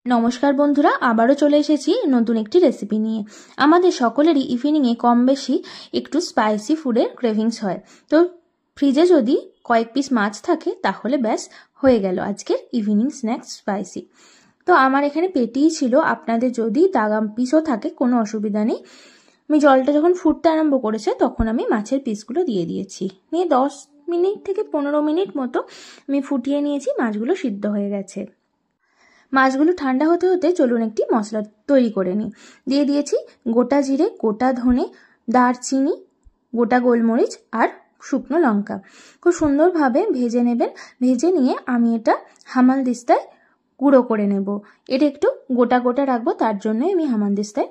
নমস্কার বন্ধুরা, আবারও চলে এসেছি নতুন একটি রেসিপি নিয়ে। আমাদের সকলেরই ইভিনিংয়ে কম বেশি একটু স্পাইসি ফুডের ক্রেভিংস হয়। তো ফ্রিজে যদি কয়েক পিস মাছ থাকে তাহলে ব্যাস হয়ে গেল আজকের ইভিনিং স্ন্যাক্স স্পাইসি। তো আমার এখানে পেটিই ছিল, আপনাদের যদি দাগাম পিসও থাকে কোনো অসুবিধা নেই। আমি জলটা যখন ফুটতে আরম্ভ করেছে তখন আমি মাছের পিসগুলো দিয়ে দিয়েছি, নিয়ে 10 মিনিট থেকে 15 মিনিট মতো আমি ফুটিয়ে নিয়েছি। মাছগুলো সিদ্ধ হয়ে গেছে। মাছগুলো ঠান্ডা হতে হতে চলুন একটি মশলা তৈরি করে নিই। দিয়ে দিয়েছি গোটা জিরে, গোটা ধনে, দারচিনি, গোটা গোলমরিচ আর শুকনো লঙ্কা। খুব সুন্দরভাবে ভেজে নেবেন। ভেজে নিয়ে আমি এটা হামালদিস্তায় গুঁড়ো করে নেব। এটা একটু গোটা গোটা রাখবো, তার জন্যই আমি হামালদিস্তায়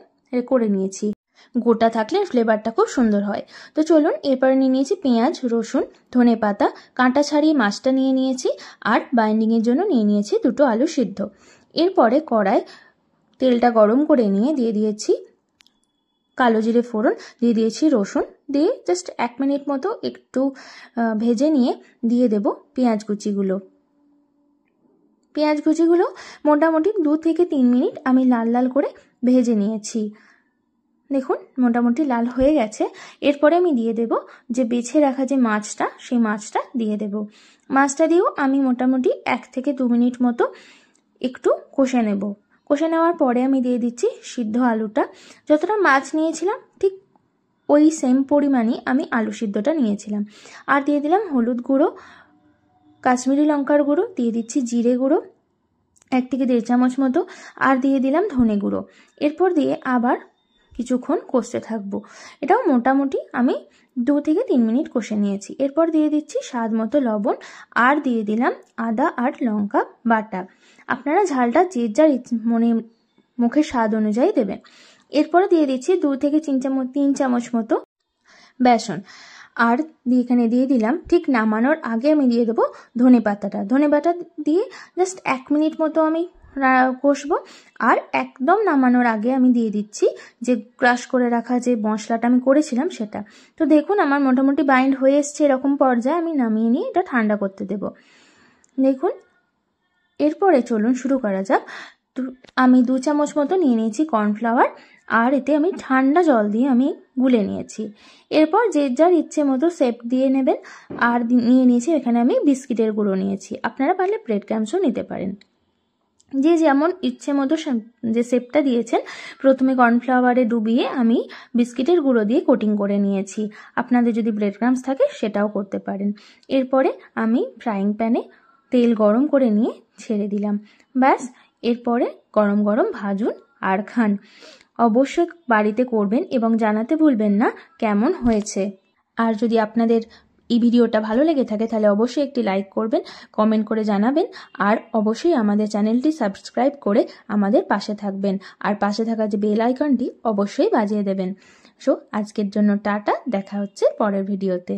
করে নিয়েছি। গোটা থাকলে ফ্লেভারটা খুব সুন্দর হয়। তো চলুন, এরপরে নিয়ে নিয়েছি পেঁয়াজ, রসুন, ধনে পাতা, কাঁটা ছাড়িয়ে মাছটা নিয়ে নিয়েছি, আর বাইন্ডিংয়ের জন্য নিয়ে নিয়েছি 2টো আলু সিদ্ধ। এরপরে কড়ায় তেলটা গরম করে নিয়ে দিয়ে দিয়েছি কালো জিরে ফোড়ন, দিয়ে দিয়েছি রসুন, দিয়ে জাস্ট 1 মিনিট মতো একটু ভেজে নিয়ে দিয়ে দেব পেঁয়াজ কুচিগুলো। পেঁয়াজ কুচিগুলো মোটামুটি 2 থেকে 3 মিনিট আমি লাল লাল করে ভেজে নিয়েছি। দেখুন মোটামুটি লাল হয়ে গেছে। এরপরে আমি দিয়ে দেব যে বেছে রাখা যে মাছটা, সেই মাছটা দিয়ে দেব। মাছটা দিয়েও আমি মোটামুটি 1 থেকে 2 মিনিট মতো একটু কষে নেব। কষে নেওয়ার পরে আমি দিয়ে দিচ্ছি সিদ্ধ আলুটা। যতটা মাছ নিয়েছিলাম ঠিক ওই সেম পরিমাণই আমি আলু সিদ্ধটা নিয়েছিলাম। আর দিয়ে দিলাম হলুদ গুঁড়ো, কাশ্মীরি লঙ্কার গুঁড়ো, দিয়ে দিচ্ছি জিরে গুঁড়ো 1 থেকে 1.5 চামচ মতো, আর দিয়ে দিলাম ধনে গুঁড়ো। এরপর দিয়ে আবার কিছুক্ষণ কষতে থাকবো। এটাও মোটামুটি আমি 2 থেকে 3 মিনিট কষে নিয়েছি। এরপর দিয়ে দিচ্ছি স্বাদ মতো লবণ, আর দিয়ে দিলাম আদা আর লঙ্কা বাটা। আপনারা ঝালটা যে যার মুখের স্বাদ অনুযায়ী দেবেন। এরপরে দিয়ে দিচ্ছি 2 থেকে 3 চামচ মতো বেসন, আর এখানে দিয়ে দিলাম ঠিক নামানোর আগে আমি দিয়ে দেবো ধনে পাতাটা। ধনে পাতা দিয়ে জাস্ট 1 মিনিট মতো আমি কষবো। আর একদম নামানোর আগে আমি দিয়ে দিচ্ছি যে ক্রাশ করে রাখা যে মশলাটা আমি করেছিলাম সেটা। তো দেখুন আমার মোটামুটি বাইন্ড হয়ে এসছে। এরকম পর্যায়ে আমি নামিয়ে নিয়ে এটা ঠান্ডা করতে দেব। দেখুন এরপরে চলুন শুরু করা যাক। আমি 2 চামচ মতো নিয়ে নিয়েছি কর্নফ্লাওয়ার, আর এতে আমি ঠান্ডা জল দিয়ে আমি গুলে নিয়েছি। এরপর যে যার ইচ্ছে মতো শেপ দিয়ে নেবেন। আর নিয়ে নিয়েছি এখানে আমি বিস্কিটের গুঁড়ো নিয়েছি, আপনারা পারলে ব্রেড ক্রাম্বসও নিতে পারেন। যে যেমন ইচ্ছে মতো যে শেপটা দিয়েছেন, প্রথমে কর্নফ্লাওয়ারে ডুবিয়ে আমি বিস্কিটের গুঁড়ো দিয়ে কোটিং করে নিয়েছি। আপনাদের যদি ব্রেড ক্রাম্বস থাকে সেটাও করতে পারেন। এরপরে আমি ফ্রাইং প্যানে তেল গরম করে নিয়ে ছেড়ে দিলাম। ব্যাস, এরপরে গরম গরম ভাজুন আর খান। অবশ্যই বাড়িতে করবেন এবং জানাতে ভুলবেন না কেমন হয়েছে। আর যদি আপনাদের এই ভিডিওটা ভালো লেগে থাকে তাহলে অবশ্যই একটি লাইক করবেন, কমেন্ট করে জানাবেন, আর অবশ্যই আমাদের চ্যানেলটি সাবস্ক্রাইব করে আমাদের পাশে থাকবেন। আর পাশে থাকা যে বেল আইকনটি অবশ্যই বাজিয়ে দেবেন। সো আজকের জন্য টাটা, দেখা হচ্ছে পরের ভিডিওতে।